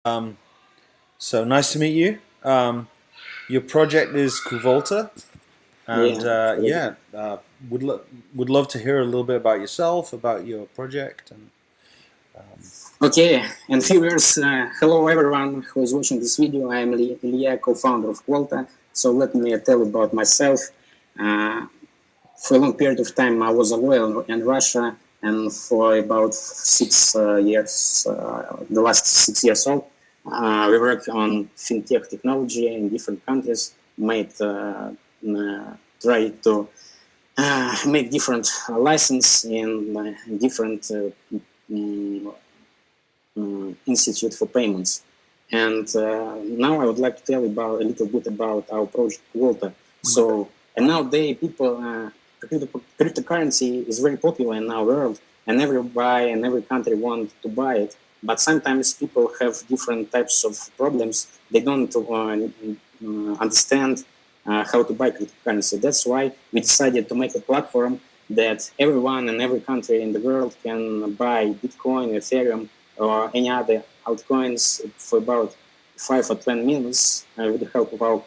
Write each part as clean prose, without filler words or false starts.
Um, so nice to meet you. Your project is Qvota, and Yeah. would would love to hear a little bit about yourself, about your project, and Okay. And viewers, hello everyone who is watching this video. I am Ilya, co-founder of Qvota. So let me tell about myself. Uh, for a long period of time, I was away in Russia, and for about 6 years, the last 6 years old, we worked on fintech technology in different countries. Made try to make different license in different mm, institute for payments. And now I would like to tell you about a little bit about our project Qvota. So, and nowadays people, cryptocurrency is very popular in our world, and everybody and every country want to buy it. But sometimes people have different types of problems. They don't understand how to buy cryptocurrency. That's why we decided to make a platform that everyone in every country in the world can buy Bitcoin, Ethereum, or any other altcoins for about 5 or 10 minutes with the help of our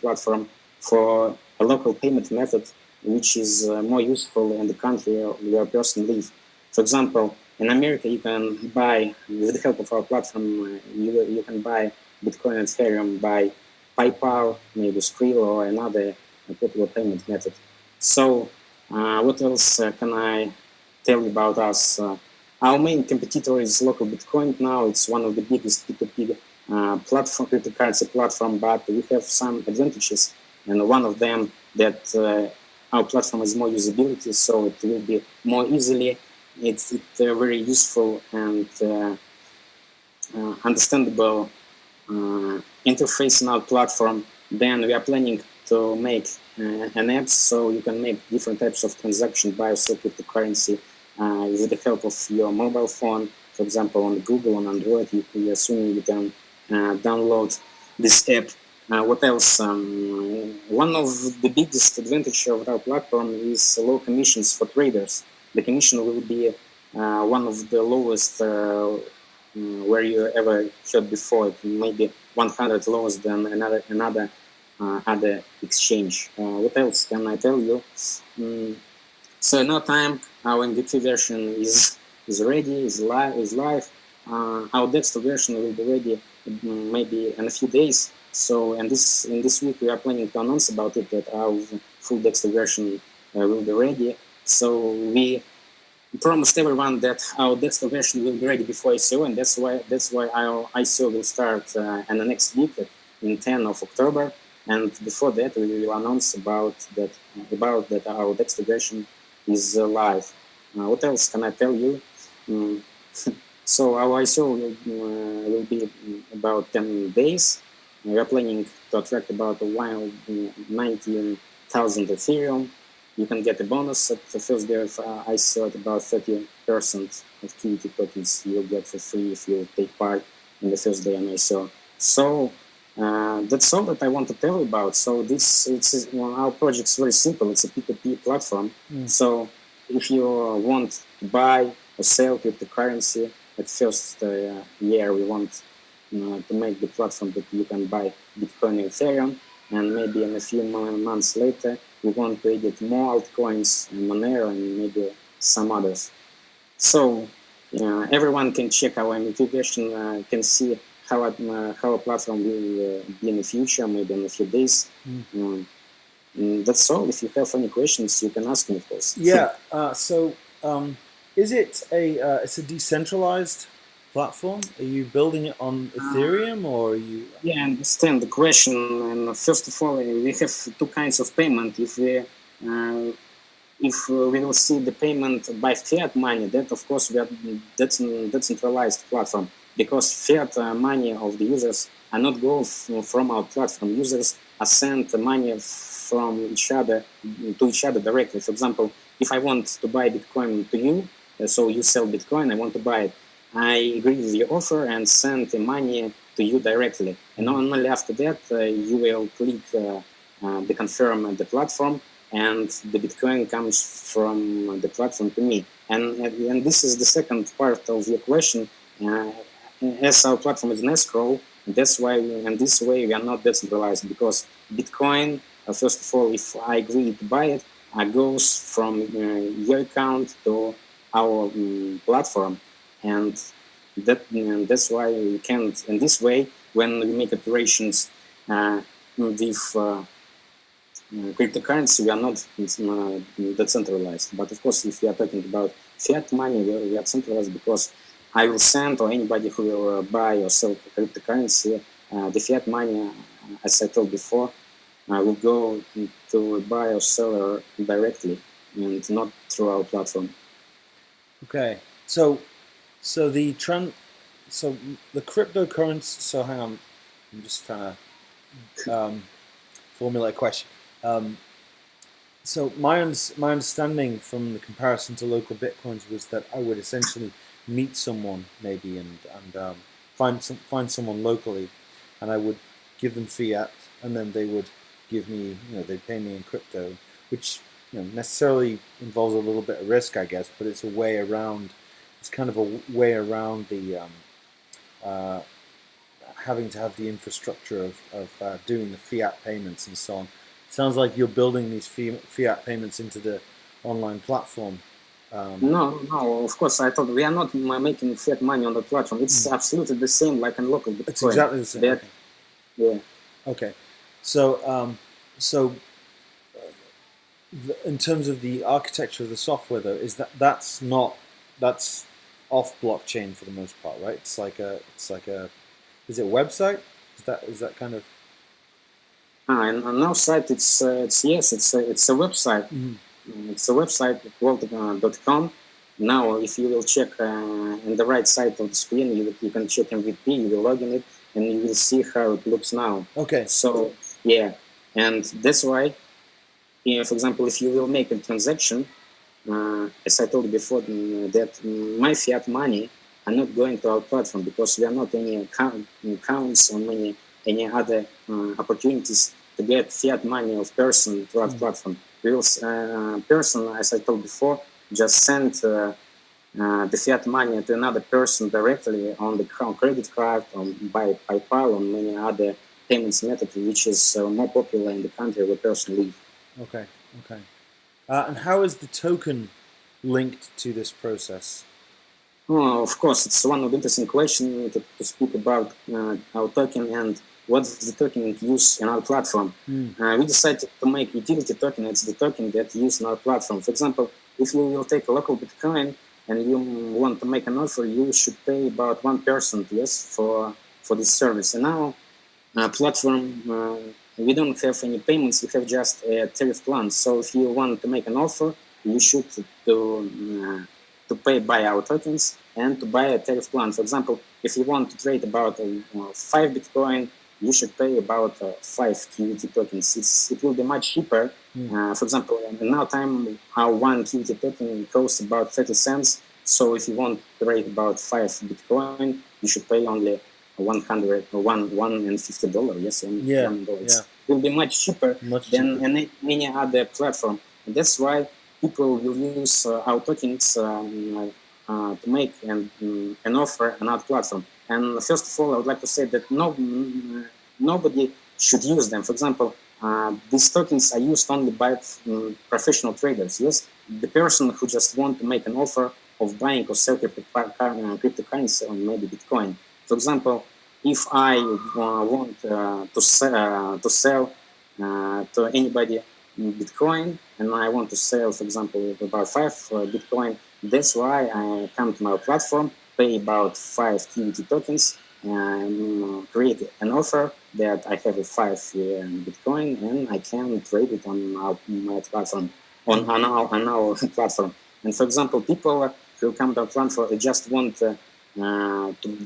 platform for a local payment method which is more useful in the country where a person lives. For example, in America, you can buy, with the help of our platform, you can buy Bitcoin and Ethereum by PayPal, maybe Skrill, or another popular payment method. So, what else can I tell you about us? Our main competitor is local Bitcoin now. It's one of the biggest P2P platform, cryptocurrency platform, but we have some advantages. And one of them that our platform has more usability, so it will be more easily. It's very useful and understandable interface in our platform. Then we are planning to make an app so you can make different types of transactions by cryptocurrency with the help of your mobile phone. For example, on Google, on Android, you assume you can download this app. What else? One of the biggest advantages of our platform is low commissions for traders. The commission will be one of the lowest where you ever heard before. It may be 100 lowest than other exchange. What else can I tell you? So no time, our MVP version is ready, is live. Our desktop version will be ready maybe in a few days. So in this week we are planning to announce about it that our full desktop version will be ready. So we promised everyone that our desktop version will be ready before ICO, and that's why our ICO will start in the next week, in 10th of October. And before that, we will announce about that our desktop version is live. What else can I tell you? Mm. So our ICO will be about 10 days. We are planning to attract about 19,000 Ethereum. You can get a bonus at the first day of ICO at about 30% of Qvota tokens you'll get for free if you take part in the first day on ICO. So that's all that I want to tell you about. So our project is very simple. It's a P2P platform. So if you want to buy or sell cryptocurrency, at first year we want to make the platform that you can buy Bitcoin and Ethereum, and maybe in a few months later we want to edit more altcoins, Monero, and maybe some others. So everyone can check our motivation, can see how a platform will be in the future, maybe in a few days. That's all. If you have any questions, you can ask me, of course. yeah. Is it it's a decentralized platform? Are you building it on Ethereum, or are you? Yeah, I understand the question. And first of all, we have two kinds of payment. If we will see the payment by fiat money, that of course that's a decentralized platform, because fiat money of the users are not go from our platform. Users are sent money from each other to each other directly. For example, if I want to buy Bitcoin to you, so you sell Bitcoin, I want to buy it. I agree with your offer and send the money to you directly. And only after that, you will click the confirm at the platform, and the Bitcoin comes from the platform to me. And this is the second part of your question. as our platform is an escrow, that's why in this way we are not decentralized, because Bitcoin, first of all, if I agree to buy it, goes from your account to our platform, and that's why we can't. In this way, when we make operations with cryptocurrency, we are not decentralized. But of course, if we are talking about fiat money, we are centralized, because I will send, or anybody who will buy or sell cryptocurrency, the fiat money, as I told before, will go to buy or seller directly, and not through our platform. Okay, so the cryptocurrency. So hang on, I'm just trying to formulate a question. So my understanding from the comparison to local bitcoins was that I would essentially meet someone maybe and find someone locally, and I would give them fiat, and then they would give me, they'd pay me in crypto, which necessarily involves a little bit of risk, I guess, but it's a way around. It's kind of a way around the having to have the infrastructure of doing the fiat payments and so on. It sounds like you're building these fiat payments into the online platform. No, of course, I thought we are not making fiat money on the platform. It's absolutely the same like in local Bitcoin. It's exactly the same. Okay. Yeah. Okay. So, in terms of the architecture of the software, though, that's off blockchain for the most part, right? It's like a is it a website? Is that kind of? And on our site, it's a website. Mm-hmm. It's a website, Qvota.com. Now, if you will check on the right side of the screen, you can check MVP, you will log in it, and you will see how it looks now. Okay. So, yeah, and that's why, for example, if you will make a transaction, as I told you before, that my fiat money are not going to our platform, because there are not any accounts or any other opportunities to get fiat money of person to our platform. Because person, as I told before, just send the fiat money to another person directly on the credit card, by PayPal, on many other payments methods, which is more popular in the country where person live. Okay. And how is the token linked to this process? Oh, of course, it's one of the interesting questions to speak about our token and what is the token used in our platform. We decided to make utility token. It's the token that used in our platform. For example, if you will take a local Bitcoin and you want to make an offer, you should pay about 1%, yes, for this service. And now, platform, we don't have any payments. We have just a tariff plan. So if you want to make an offer, you should to pay by our tokens and to buy a tariff plan. For example, if you want to trade about 5 Bitcoin, you should pay about 5 Qvota tokens. It will be much cheaper. For example, in our time, our 1 Qvota token costs about 30 cents. So if you want to trade about 5 Bitcoin, you should pay only $150. Yes, $1. Yeah. It will be much cheaper than any other platform. And that's why people will use our tokens to make an offer on our platform. And first of all, I would like to say that nobody should use them. For example, these tokens are used only by professional traders. Yes, the person who just want to make an offer of buying or sell cryptocurrency or maybe Bitcoin. For example, if I want to sell to anybody Bitcoin, and I want to sell, for example, about 5 Bitcoin, that's why I come to my platform, pay about 5 Qvota tokens, and create an offer that I have a 5 Bitcoin, and I can trade it on my platform, on our platform. And for example, people who come to our platform just want to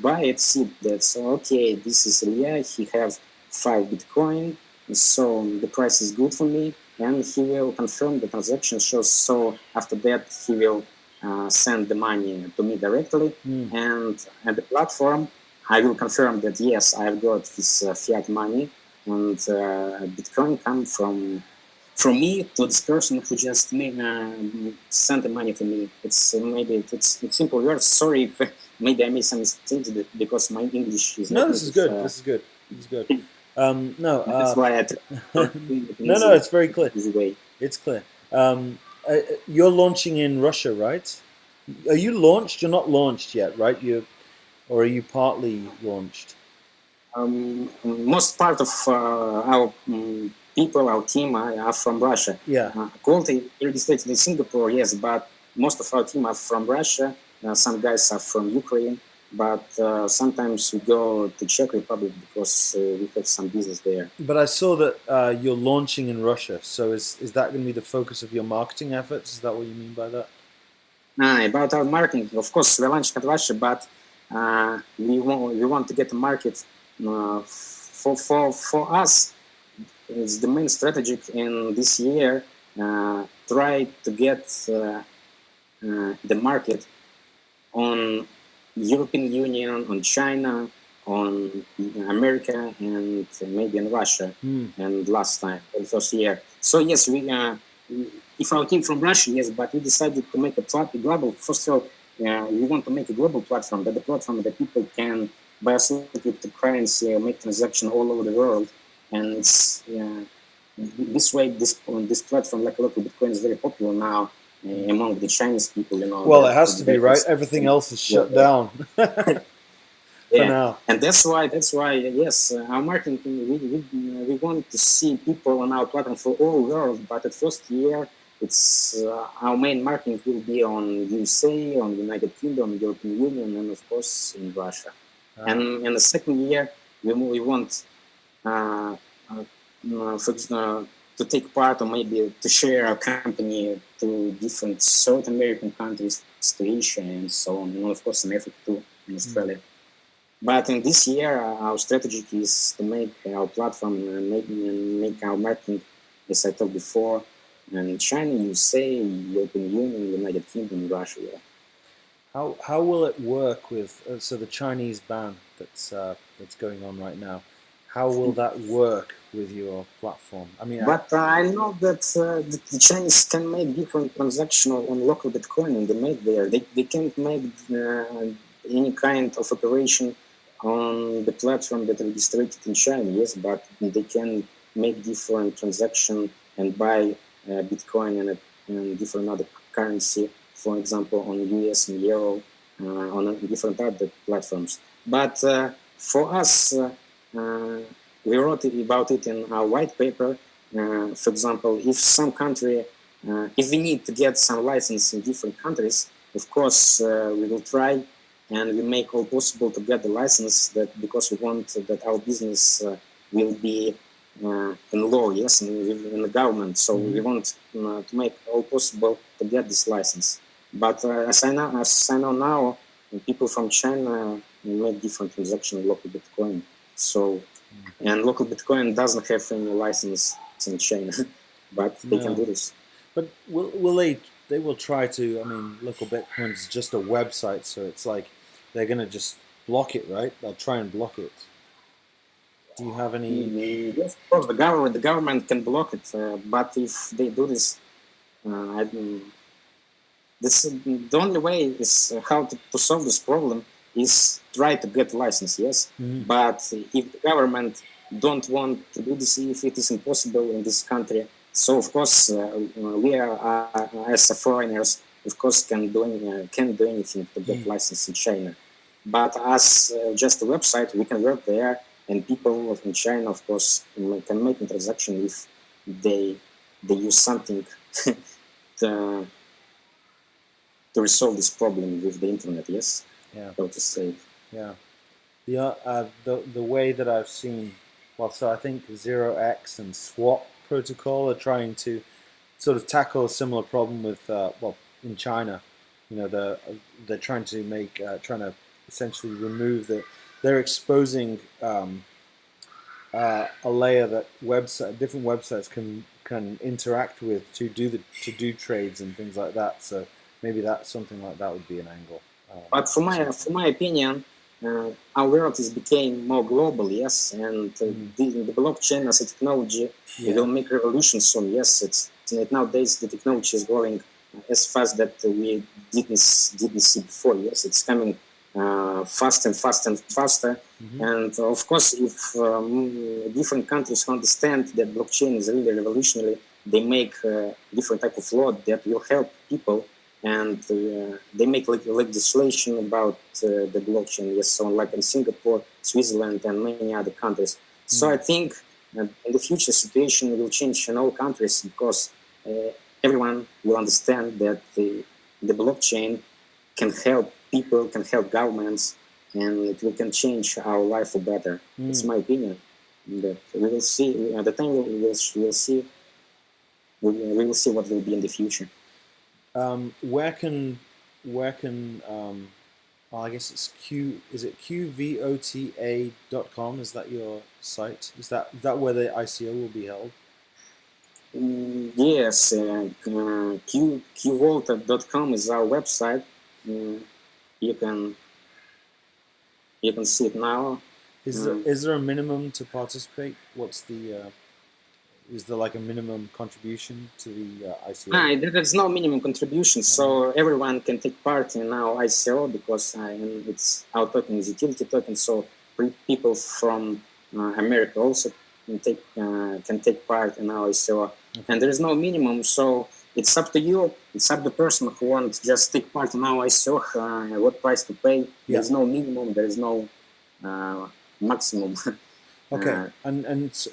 buy it, see that, so okay, this is Ilya, he has 5 Bitcoin, so the price is good for me, and he will confirm the transaction shows. So after that, he will send the money to me directly, and at the platform, I will confirm that yes, I've got his fiat money, and Bitcoin come from from me to this person who just sent the money to me. It's maybe it's simple words. Sorry if maybe I misunderstood it because my English is No, not this is native. good. This is good. This is good. No, That's why I no, it's very clear. easy way. It's clear. You're launching in Russia, right? Are you launched? You're not launched yet, right? Or are you partly launched? Most part of our people, our team are from Russia. Yeah. Qvota registered in Singapore, yes, but most of our team are from Russia. Some guys are from Ukraine, but sometimes we go to Czech Republic because we have some business there. But I saw that you're launching in Russia. So is that going to be the focus of your marketing efforts? Is that what you mean by that? About our marketing, of course, we launched in Russia, but we want to get a market for us. It's the main strategy in this year. Try to get the market on European Union, on China, on America, and maybe in Russia. And last time, the first year. So yes, if our team from Russia, yes, but we decided to make a global. First of all, we want to make a global platform, that the platform that people can buy cryptocurrency or make transaction all over the world, and it's this way. This platform, like local Bitcoin, is very popular now among the Chinese people. Well, it has to be, right? Everything else is shut down. For now. And that's why yes, our marketing, we want to see people on our platform for all world, but at first year it's our main marketing will be on USA, on United Kingdom, European Union, and of course in Russia. And in the second year we want to take part or maybe to share our company to different South American countries, to Asia and so on, and of course in Africa too, in Australia. But in this year, our strategy is to make our platform and make our marketing, as I told before, in China, USA, European Union, United Kingdom, Russia. Yeah. How will it work with so the Chinese ban that's going on right now? How will that work with your platform? I mean, but I know that the Chinese can make different transactions on local Bitcoin, and they make there. They can't make any kind of operation on the platform that registered in China, yes, but they can make different transactions and buy Bitcoin and different other currency, for example, on US and Euro, on different other platforms. But for us, we wrote about it in our white paper. For example, if some country, if we need to get some license in different countries, of course, we will try. And we make all possible to get the license because we want that our business will be in law, yes, in the government. So we want to make all possible to get this license. But as I know now, people from China make different transactions in local Bitcoin. So, and local Bitcoin doesn't have any license in China, but they can do this. But will they will try to? I mean, local Bitcoin is just a website, so it's like they're going to just block it, right? They'll try and block it. Do you have any? Yes, of course, the government can block it, but if they do this, this the only way is how to solve this problem is try to get a license, yes. But if the government don't want to do this, if it is impossible in this country, so of course we are as foreigners, of course, can't do anything to get license in China. But as just a website, we can work there, and people in China, of course, can make a transaction if they use something to resolve this problem with the internet. Yes, so to say. Yeah, the way that I've seen, well, so I think 0x and Swap protocol are trying to sort of tackle a similar problem with in China, they're trying to make trying to essentially remove they're exposing a layer that different websites can interact with to do trades and things like that. So maybe something like that would be an angle. But for my opinion, our world is became more global, yes, and the blockchain as a technology will make revolution soon. Yes, it's nowadays the technology is growing as fast that we didn't see before. Yes, it's coming faster and faster and faster. And of course, if different countries understand that blockchain is really revolutionary, they make different type of law that will help people, and they make legislation about the blockchain. Yes, so like in Singapore, Switzerland, and many other countries. So I think in the future situation will change in all countries because everyone will understand that the blockchain can help people, can help governments, and it can change our life for better. It's my opinion. But we will see. At the time, we'll see. We will see what will be in the future. Where can I guess it's is it qvota.com? Is that your site? Is that where the ICO will be held? Yes, Qvota.com is our website. You can see it now. Is there a minimum to participate? What's the is there like a minimum contribution to the ICO? There's no minimum contribution, so everyone can take part in our ICO because it's our token is utility token. So people from America also can take part in our ICO, and there is no minimum. So it's up to you. It's up to the person who wants just take part in our ICO. What price to pay? There's no minimum. There is no maximum. Okay, and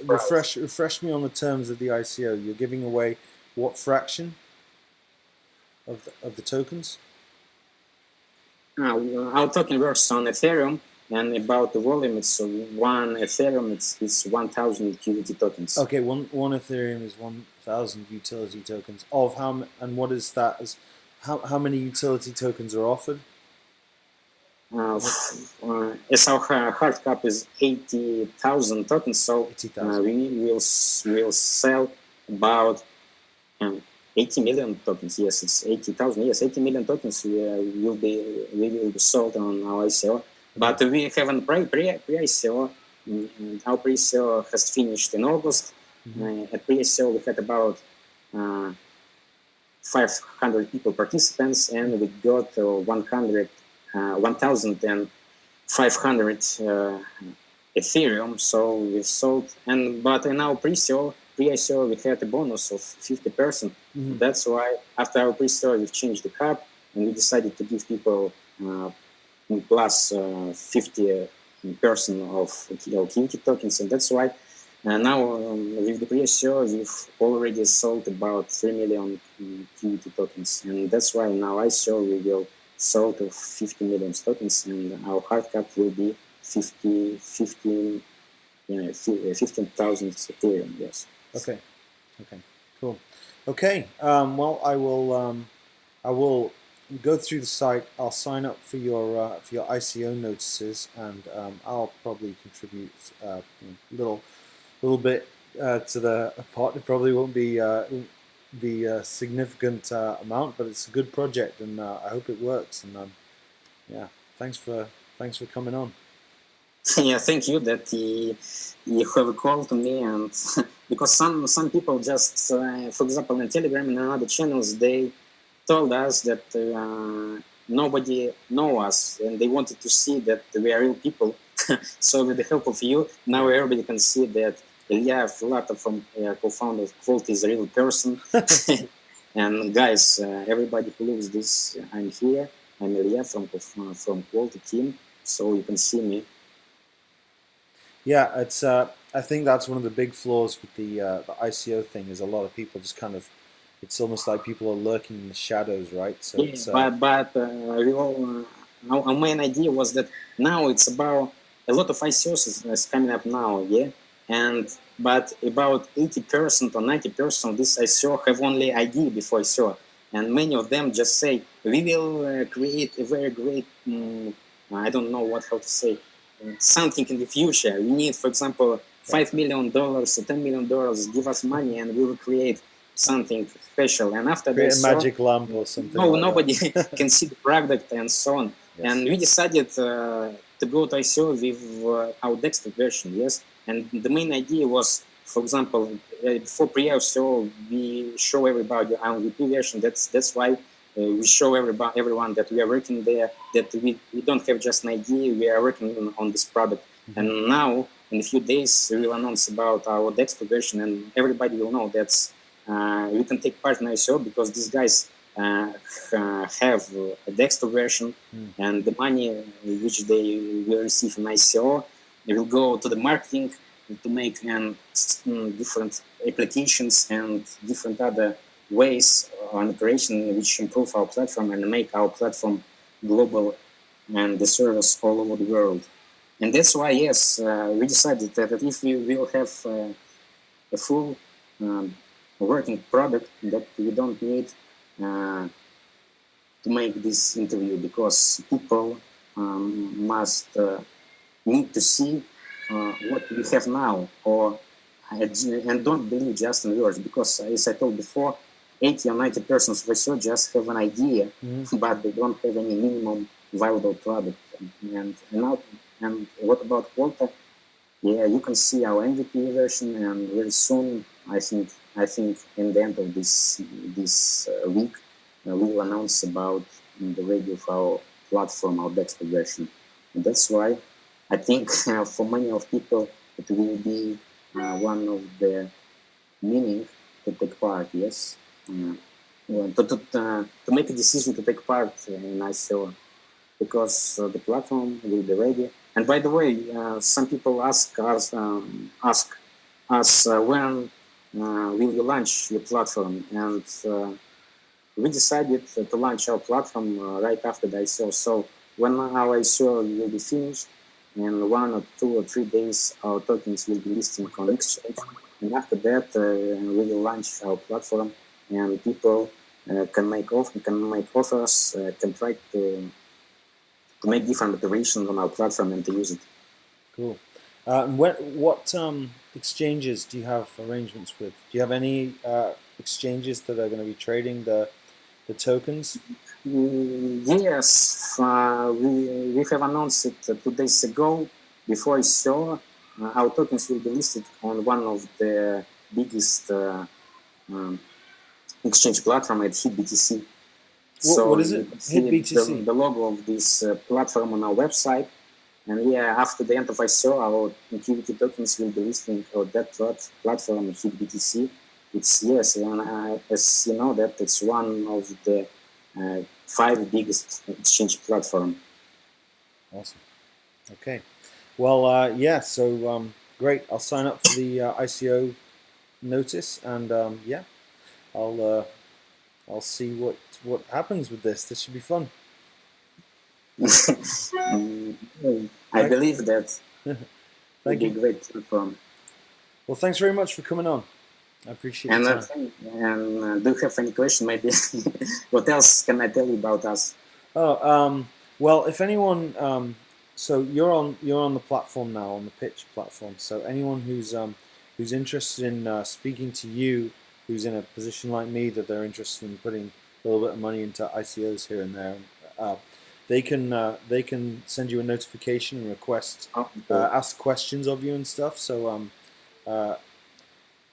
refresh me on the terms of the ICO. You're giving away what fraction of the tokens? Our token works on Ethereum, and about the volume, it's one Ethereum. It's 1,000 utility tokens. Okay, one Ethereum is 1,000 utility tokens. Of how, and what is that? As how many utility tokens are offered? As our hard cap is 80,000 tokens, so 80,000. We will sell about 80 million tokens. Yes, it's 80,000. Yes, 80 million tokens will be sold on our ICO. But we haven't pre-ICO. Our pre-ICO has finished in August. At pre-ICO we had about 500 people participants, and we got 1,500 Ethereum. So we sold, but in our pre-ICO we had a bonus of 50%. That's why after our pre-ICO we've changed the cap, and we decided to give people plus 50% of Qvota tokens, and that's why now with the pre-ICO we've already sold about 3 million Qvota tokens, and that's why now ICO we will sold of 50 million tokens, and our hard cap will be 15,000 Ethereum. Yes. Okay. Cool. Okay. Well, I will go through the site. I'll sign up for your ICO notices, and I'll probably contribute a little bit to the part. It probably won't be the significant amount, but it's a good project, and I hope it works. And yeah, thanks for coming on. Yeah, thank you that you have a call to me, and because some people just, for example, in Telegram and other channels, they told us that nobody know us, and they wanted to see that we are real people. So with the help of you, now everybody can see that Ilya Filatov from co-founder of Qvota is a real person. And guys, everybody who lives this, I'm here. I'm Ilya from Qvota team, so you can see me. Yeah, it's. I think that's one of the big flaws with the ICO thing is a lot of people just kind of. It's almost like people are lurking in the shadows, right? So yeah, but our main idea was that now it's about a lot of ICOs is coming up now, yeah. But about 80% or 90% of this ICO have only ID before ICO, and many of them just say we will create a very great. I don't know how to say. Something in the future. We need, for example, $5 million or $10 million. Give us money, and we will create something special. And after create that, a magic lamp or something. Nobody can see the product and so on. Yes. And we decided to go to ICO with our desktop version, yes. And the main idea was, for example, for pre-ICO, we show everybody our MVP version. That's why we show everyone that we are working there, that we don't have just an idea, we are working on this product. Mm-hmm. And now, in a few days, we will announce about our desktop version, and everybody will know that we can take part in ICO because these guys have a desktop version, and the money which they will receive in ICO, they will go to the marketing to make different applications and different other ways on operation which improve our platform and make our platform global and the service all over the world. And that's why, yes, we decided that if we will have a full working product, that we don't need to make this interview, because people must need to see what we have now, and don't believe just in words, because as I told before, 80 or 90 persons for sure just have an idea, but they don't have any minimum viable product. And what about Qvota? Yeah, you can see our MVP version, and very soon, I think in the end of this week, we will announce about the ready of our platform, our desktop version. And that's why I think for many of people it will be one of the meaning to take part. Yes, to make a decision to take part in ICO, because the platform will be ready. And by the way, some people ask us when will you launch your platform, and we decided to launch our platform right after the ICO. So when our ICO will be finished, in 1 or 2 or 3 days, our tokens will be listed on exchange, and after that, we will launch our platform, and people can make offers, can try to make different operations on our platform and to use it. Cool. What exchanges do you have arrangements with? Do you have any exchanges that are going to be trading the tokens? Yes, we have announced it 2 days ago. Before ICO, our tokens will be listed on one of the biggest exchange platform at HitBTC. What is it? HitBTC. The logo of this platform on our website. And yeah, after the end of ICO, our Qvota tokens will be listed on that platform, HitBTC. It's, yes, and as you know, that it's one of the 5 biggest exchange platform. Awesome. Okay. Well, yeah. So great. I'll sign up for the ICO notice, and yeah, I'll see what happens with this. This should be fun. I believe that will be a great platform. Well, thanks very much for coming on. I appreciate it. And do you have any question? Maybe what else can I tell you about us? Oh, well, if anyone, so you're on the platform now, on the Pitch platform. So anyone who's interested in speaking to you, who's in a position like me that they're interested in putting a little bit of money into ICOs here and there, they can send you a notification and request, ask questions of you and stuff. So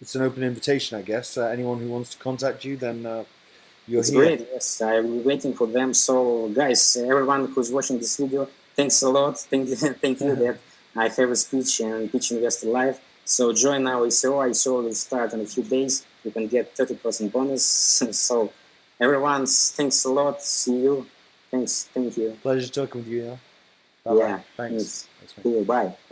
it's an open invitation, I guess. Anyone who wants to contact you, then you're it's here. Great. Yes, I'm waiting for them. So, guys, everyone who's watching this video, thanks a lot. Thank you that I have a speech and Pitch Investor Live. So join our ICO. ICO will start in a few days. You can get 30% bonus. So, everyone, thanks a lot. See you. Thank you. Pleasure talking with you. Yeah. Bye-bye. Thanks. Bye.